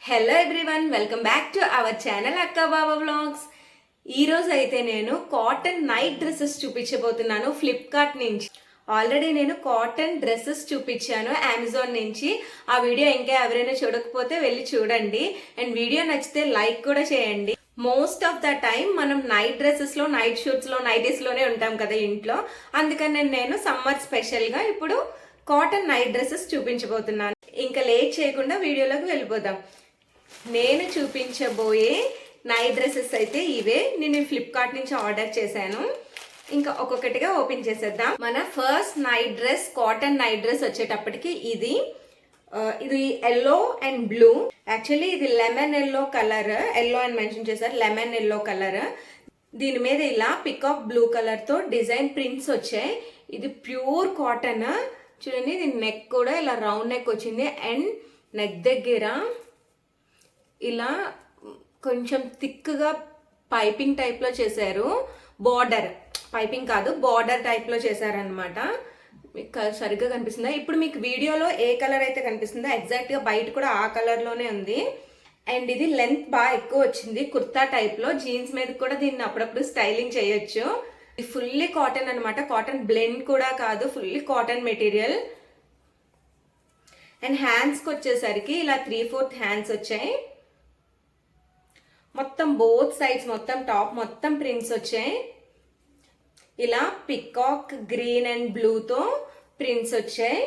Hello everyone, welcome back to our channel అక్క బాబా vlogs. ఈరోజు అయితే నేను కాటన్ నైట్ డ్రెస్సెస్ చూపించబోతున్నాను ఫ్లిప్కార్ట్ నుంచి. ఆల్రెడీ నేను కాటన్ డ్రెస్సెస్ చూపించాను అమెజాన్ నుంచి. ఆ వీడియో ఇంకా ఎవరైనా చూడకపోతే వెళ్ళి చూడండి. అండ్ వీడియో నచ్చితే లైక్ కూడా చేయండి. మోస్ట్ ఆఫ్ ద టైం మనం నైట్ డ్రెస్సెస్లో, నైట్ షూట్స్లో, నైటీస్లోనే ఉంటాం కదా ఇంట్లో. అందుకని నేను సమ్మర్ స్పెషల్గా ఇప్పుడు కాటన్ నైట్ డ్రెస్సెస్ చూపించబోతున్నాను. ఇంకా లేట్ చేయకుండా వీడియోలోకి వెళ్ళిపోదాం. నేను చూపించబోయే నైట్ డ్రెస్సెస్ అయితే ఇవే. నేను ఫ్లిప్కార్ట్ నుంచి ఆర్డర్ చేశాను. ఇంకా ఒక్కొక్కటిగా ఓపెన్ చేసేద్దాం. మన first night dress, cotton night dress వచ్చేటప్పటికి ఇది ఎల్లో అండ్ బ్లూ. యాక్చువల్లీ ఇది లెమన్ ఎల్లో కలర్, ఎల్లో అని మెన్షన్ చేశారు, లెమన్ ఎల్లో కలర్. దీని మీద ఇలా పికాక్ బ్లూ కలర్ తో డిజైన్ ప్రింట్స్ వచ్చాయి. ఇది ప్యూర్ కాటన్. చూడండి, దీని నెక్ కూడా ఇలా రౌండ్ నెక్ వచ్చింది. అండ్ నెక్ దగ్గర ఇలా కొంచెం థిక్గా పైపింగ్ టైప్లో చేశారు. బార్డర్, పైపింగ్ కాదు, బార్డర్ టైప్లో చేశారనమాట. మీకు సరిగ్గా కనిపిస్తుందా? ఇప్పుడు మీకు వీడియోలో ఏ కలర్ అయితే కనిపిస్తుందో ఎగ్జాక్ట్గా బయట కూడా ఆ కలర్లోనే ఉంది. అండ్ ఇది లెంత్ బాగా ఎక్కువ వచ్చింది, కుర్తా టైప్లో. జీన్స్ మీద కూడా దీన్ని అప్పుడప్పుడు స్టైలింగ్ చేయొచ్చు. ఇది ఫుల్లీ కాటన్ అనమాట. కాటన్ బ్లెండ్ కూడా కాదు, ఫుల్లీ కాటన్ మెటీరియల్. అండ్ హ్యాండ్స్కి వచ్చేసరికి ఇలా 3/4 హ్యాండ్స్ వచ్చాయి. మొత్తం బోత్ సైడ్స్, మొత్తం టాప్ మొత్తం ప్రింట్స్ వచ్చాయి. ఇలా పికాక్ గ్రీన్ అండ్ బ్లూతో ప్రింట్స్ వచ్చాయి.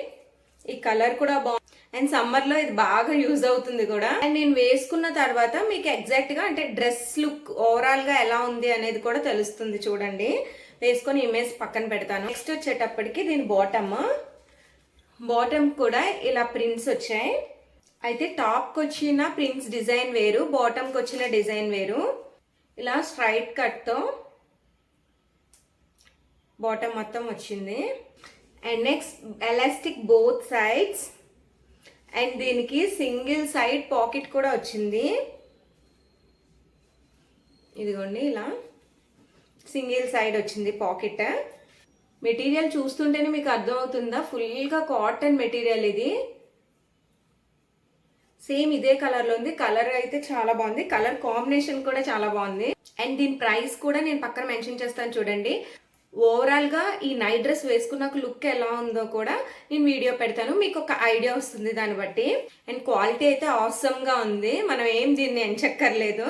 ఈ కలర్ కూడా బాగుంది. అండ్ సమ్మర్లో ఇది బాగా యూజ్ అవుతుంది కూడా. అండ్ నేను వేసుకున్న తర్వాత మీకు ఎగ్జాక్ట్గా అంటే డ్రెస్ లుక్ ఓవరాల్గా ఎలా ఉంది అనేది కూడా తెలుస్తుంది. చూడండి, వేసుకొని ఇమేజ్ పక్కన పెడతాను. నెక్స్ట్ వచ్చేటప్పటికి దీని బాటమ్ కూడా ఇలా ప్రింట్స్ వచ్చాయి. అయితే టాప్కి వచ్చిన ప్రింట్స్ డిజైన్ వేరు, బాటమ్కి వచ్చిన డిజైన్ వేరు. ఇలా స్ట్రైట్ కట్తో బాటమ్ మొత్తం వచ్చింది. And next elastic both sides. And దీనికి సింగిల్ సైడ్ పాకెట్ కూడా వచ్చింది. ఇదిగోండి, ఇలా సింగిల్ సైడ్ వచ్చింది పాకెట్. మెటీరియల్ చూస్తుంటేనే మీకు అర్థమవుతుందా, ఫుల్గా కాటన్ మెటీరియల్ ఇది. సేమ్ ఇదే కలర్లో ఉంది. కలర్ అయితే చాలా బాగుంది, కలర్ కాంబినేషన్ కూడా చాలా బాగుంది. అండ్ దీని ప్రైస్ కూడా నేను పక్కన మెన్షన్ చేస్తాను చూడండి. ఓవరాల్గా ఈ నైట్ డ్రెస్ వేసుకున్నాక లుక్ ఎలా ఉందో కూడా నేను వీడియో పెడతాను, మీకు ఒక ఐడియా వస్తుంది దాన్ని బట్టి. అండ్ క్వాలిటీ అయితే ఆసమ్గా ఉంది. మనం ఏం దీన్ని ఎంచక్కర్లేదు.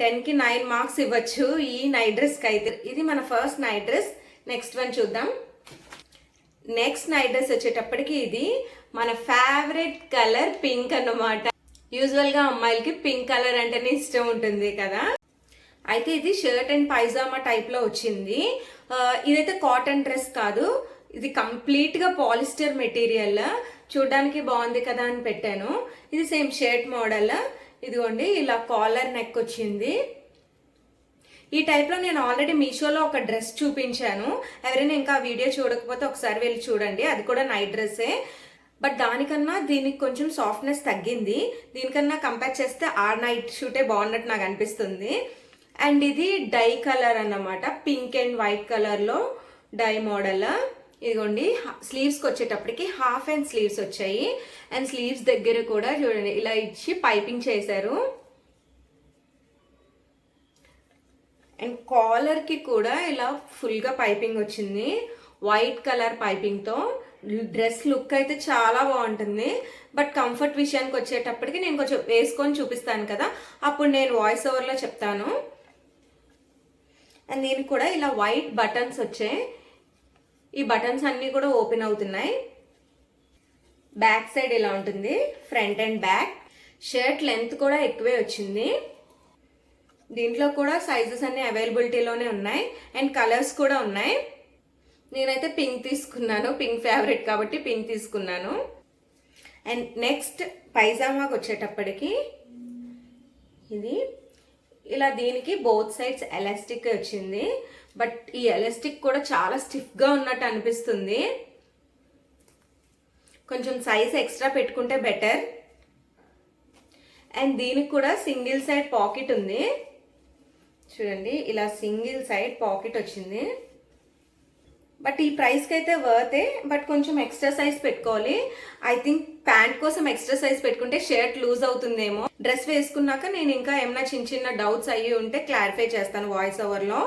10కి 9 మార్క్స్ ఇవ్వచ్చు ఈ నైట్ డ్రెస్కి అయితే. ఇది మన first night dress. Next one చూద్దాం. నెక్స్ట్ నైట్ డ్రెస్ వచ్చేటప్పటికి ఇది మన ఫేవరెట్ కలర్ పింక్ అన్నమాట. యూజువల్గా అమ్మాయిలకి పింక్ కలర్ అంటేనే ఇష్టం ఉంటుంది కదా. అయితే ఇది షర్ట్ అండ్ పైజామా టైప్లో వచ్చింది. ఇదైతే కాటన్ డ్రెస్ కాదు, ఇది కంప్లీట్గా పాలిస్టర్ మెటీరియల్. చూడడానికి బాగుంది కదా అని పెట్టాను. ఇది సేమ్ షర్ట్ మోడల్. ఇదిగోండి, ఇలా కాలర్ నెక్ వచ్చింది. ఈ టైప్లో నేను ఆల్రెడీ మీషోలో ఒక డ్రెస్ చూపించాను. ఎవరైనా ఇంకా ఆ వీడియో చూడకపోతే ఒకసారి వెళ్ళి చూడండి. అది కూడా నైట్ డ్రెస్సే, బట్ దానికన్నా దీనికి కొంచెం సాఫ్ట్నెస్ తగ్గింది. దీనికన్నా కంపేర్ చేస్తే ఆ నైట్ షూటే బాగున్నట్టు నాకు అనిపిస్తుంది. అండ్ ఇది డై కలర్ అన్నమాట, పింక్ అండ్ వైట్ కలర్లో డై మోడల్. ఇదిగోండి, స్లీవ్స్కి వచ్చేటప్పటికి హాఫ్ అండ్ స్లీవ్స్ వచ్చాయి. అండ్ స్లీవ్స్ దగ్గర కూడా చూడండి ఇలా ఇచ్చి పైపింగ్ చేశారు. అండ్ కాలర్కి కూడా ఇలా ఫుల్గా పైపింగ్ వచ్చింది, వైట్ కలర్ పైపింగ్తో. డ్రెస్ లుక్ అయితే చాలా బాగుంటుంది. బట్ కంఫర్ట్ విషయానికి వచ్చేటప్పటికి నేను కొంచెం వేసుకొని చూపిస్తాను కదా, అప్పుడు నేను వాయిస్ ఓవర్లో చెప్తాను. అండ్ దీనికి కూడా ఇలా వైట్ బటన్స్ వచ్చాయి. ఈ బటన్స్ అన్నీ కూడా ఓపెన్ అవుతున్నాయి. బ్యాక్ సైడ్ ఇలా ఉంటుంది, front and back. Shirt length కూడా ఎక్కువే వచ్చింది. దీంట్లో కూడా సైజెస్ అన్ని అవైలబిలిటీలోనే ఉన్నాయి. అండ్ కలర్స్ కూడా ఉన్నాయి. నేనైతే పింక్ తీసుకున్నాను, పింక్ ఫేవరెట్ కాబట్టి పింక్ తీసుకున్నాను. అండ్ నెక్స్ట్ పైజామాకి వచ్చేటప్పటికి ఇది ఇలా, దీనికి బోత్ సైడ్స్ ఎలాస్టిక్ వచ్చింది. బట్ ఈ ఎలాస్టిక్ కూడా చాలా స్టిఫ్గా ఉన్నట్టు అనిపిస్తుంది. కొంచెం సైజ్ ఎక్స్ట్రా పెట్టుకుంటే బెటర్. అండ్ దీనికి కూడా సింగిల్ సైడ్ పాకెట్ ఉంది. చూడండి, ఇలా సింగిల్ సైడ్ పాకెట్ వచ్చింది. బట్ ఈ ప్రైస్కి అయితే వర్తే, బట్ కొంచెం ఎక్స్ట్రా సైజ్ పెట్టుకోవాలి. ఐ థింక్ ప్యాంట్ కోసం ఎక్స్ట్రా సైజ్ పెట్టుకుంటే షర్ట్ లూజ్ అవుతుందేమో. డ్రెస్ వేసుకున్నాక నేను ఇంకా ఏమైనా చిన్న చిన్న డౌట్స్ అయ్యి ఉంటే క్లారిఫై చేస్తాను వాయిస్ ఓవర్లో.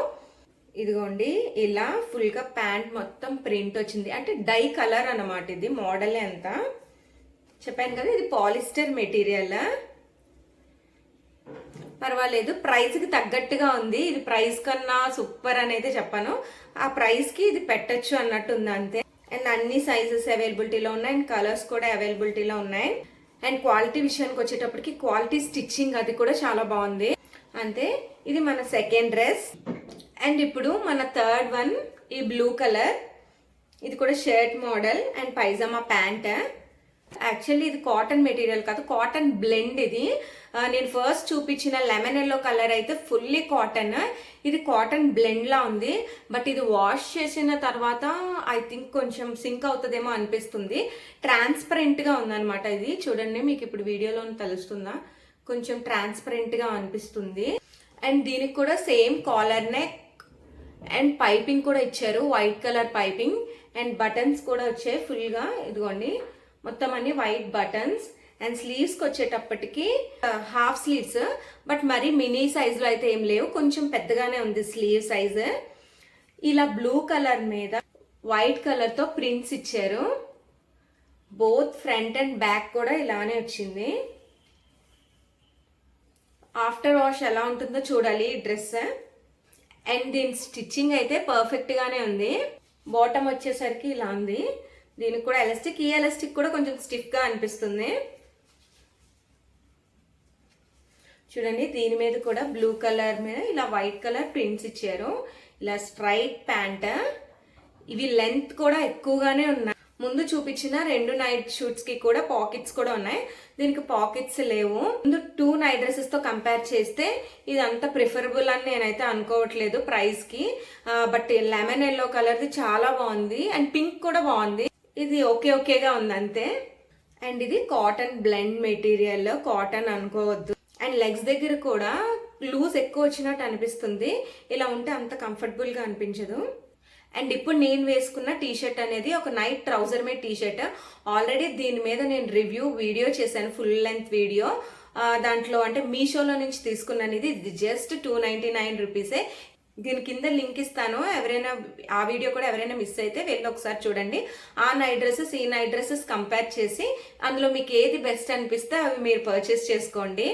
ఇదిగోండి ఇలా ఫుల్గా ప్యాంట్ మొత్తం ప్రింట్ వచ్చింది, అంటే డై కలర్ అన్నమాట. ఇది మోడల్ ఎంత చెప్పాను కదా, ఇది పాలిస్టర్ మెటీరియల్, పర్వాలేదు, ప్రైస్కి తగ్గట్టుగా ఉంది. ఇది ప్రైస్ కన్నా సూపర్ అని అయితే చెప్పాను, ఆ ప్రైస్కి ఇది పెట్టచ్చు అన్నట్టు ఉంది అంతే. అండ్ అన్ని సైజెస్ అవైలబిలిటీలో ఉన్నాయి అండ్ కలర్స్ కూడా అవైలబిలిటీలో ఉన్నాయి. అండ్ క్వాలిటీ విషయానికి వచ్చేటప్పటికి క్వాలిటీ స్టిచ్చింగ్ అది కూడా చాలా బాగుంది అంతే. ఇది మన సెకండ్ డ్రెస్. అండ్ ఇప్పుడు మన థర్డ్ వన్ ఈ బ్లూ కలర్, ఇది కూడా shirt model and pyjama pant. Actually ఇది కాటన్ మెటీరియల్ కాదు, కాటన్ బ్లెండ్. ఇది నేను ఫస్ట్ చూపించిన లెమన్ ఎల్లో కలర్ అయితే ఫుల్లీ కాటన్, ఇది కాటన్ బ్లెండ్ లా ఉంది. బట్ ఇది వాష్ చేసిన తర్వాత ఐ థింక్ కొంచెం సింక్ అవుతుందేమో అనిపిస్తుంది. ట్రాన్స్పరెంట్గా ఉందన్నమాట. ఇది చూడండి, మీకు ఇప్పుడు వీడియోలో తెలుస్తుందా, కొంచెం ట్రాన్స్పరెంట్గా అనిపిస్తుంది. అండ్ దీనికి కూడా same collar neck and piping కూడా ఇచ్చారు, white colour piping. And buttons కూడా వచ్చాయి ఫుల్గా, ఇదిగోండి మొత్తం అన్ని వైట్ బటన్స్. అండ్ స్లీవ్స్కి వచ్చేటప్పటికి హాఫ్ స్లీవ్స్, బట్ మరి మినీ సైజులో అయితే ఏం లేవు, కొంచెం పెద్దగానే ఉంది స్లీవ్ సైజ్. ఇలా బ్లూ కలర్ మీద వైట్ కలర్తో ప్రింట్స్ ఇచ్చారు. బోత్ ఫ్రంట్ అండ్ బ్యాక్ కూడా ఇలానే వచ్చింది. ఆఫ్టర్ వాష్ ఎలా ఉంటుందో చూడాలి ఈ డ్రెస్. అండ్ దీని స్టిచ్చింగ్ అయితే పర్ఫెక్ట్గానే ఉంది. బాటమ్ వచ్చేసరికి ఇలా ఉంది, దీనికి కూడా ఎలాస్టిక్, ఈ ఎలాస్టిక్ కూడా కొంచెం స్టిఫ్గా అనిపిస్తుంది. చూడండి, దీని మీద కూడా బ్లూ కలర్ మీద ఇలా వైట్ కలర్ ప్రింట్స్ ఇచ్చారు. ఇలా స్ట్రైట్ ప్యాంట్, ఇవి లెంత్ కూడా ఎక్కువగానే ఉన్నాయి. ముందు చూపించిన 2 నైట్ షూట్స్ కి కూడా పాకెట్స్ కూడా ఉన్నాయి, దీనికి పాకెట్స్ లేవు. ముందు 2 నైట్ డ్రెస్సెస్ తో కంపేర్ చేస్తే ఇది అంత ప్రిఫరబుల్ అని నేనైతే అనుకోవట్లేదు ప్రైస్ కి. బట్ లెమన్ ఎల్లో కలర్ది చాలా బాగుంది అండ్ పింక్ కూడా బాగుంది, ఇది ఓకేగా ఉంది అంతే. అండ్ ఇది కాటన్ బ్లెండ్ మెటీరియల్, కాటన్ అనుకోవద్దు. అండ్ లెగ్స్ దగ్గర కూడా లూజ్ ఎక్కువ వచ్చినట్టు అనిపిస్తుంది, ఇలా ఉంటే అంత కంఫర్టబుల్గా అనిపించదు. అండ్ ఇప్పుడు నేను వేసుకున్న టీషర్ట్ అనేది ఒక night trouser made T shirt. Already దీని మీద నేను రివ్యూ వీడియో చేశాను, ఫుల్ లెంత్ వీడియో. దాంట్లో అంటే మీషోలో నుంచి తీసుకున్నాను. ఇది జస్ట్ 299 రూపీసే. దీని కింద లింక్ ఇస్తాను, ఎవరైనా ఆ వీడియో కూడా ఎవరైనా మిస్ అయితే వెళ్ళి ఒకసారి చూడండి. ఆ నైట్ డ్రెస్సెస్ ఈ నైట్ డ్రెస్సెస్ కంపేర్ చేసి అందులో మీకు ఏది బెస్ట్ అనిపిస్తే అవి మీరు పర్చేస్ చేసుకోండి.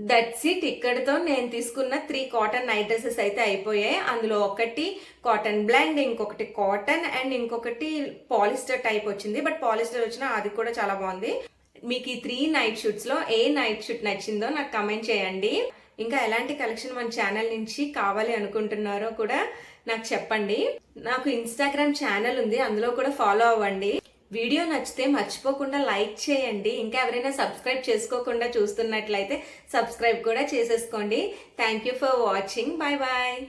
That's it. ఇక్కడతో నేను తీసుకున్న 3 కాటన్ నైట్ డ్రెస్సెస్ అయితే అయిపోయాయి. అందులో ఒకటి కాటన్ బ్లెండ్, ఇంకొకటి కాటన్ అండ్ ఇంకొకటి పాలిస్టర్ టైప్ వచ్చింది. బట్ పాలిస్టర్ వచ్చినా అది కూడా చాలా బాగుంది. మీకు ఈ 3 నైట్ షూట్స్లో ఏ నైట్ షూట్ నచ్చిందో నాకు కమెంట్ చేయండి. ఇంకా ఎలాంటి కలెక్షన్ మన ఛానల్ నుంచి కావాలి అనుకుంటున్నారో కూడా నాకు చెప్పండి. నాకు ఇన్స్టాగ్రామ్ ఛానల్ ఉంది, అందులో కూడా ఫాలో అవ్వండి. వీడియో నచ్చితే మర్చిపోకుండా లైక్ చేయండి. ఇంకా ఎవరైనా సబ్స్క్రైబ్ చేసుకోకుండా చూస్తున్నట్లయితే సబ్స్క్రైబ్ కూడా చేసేసుకోండి. Thank you for watching. Bye bye.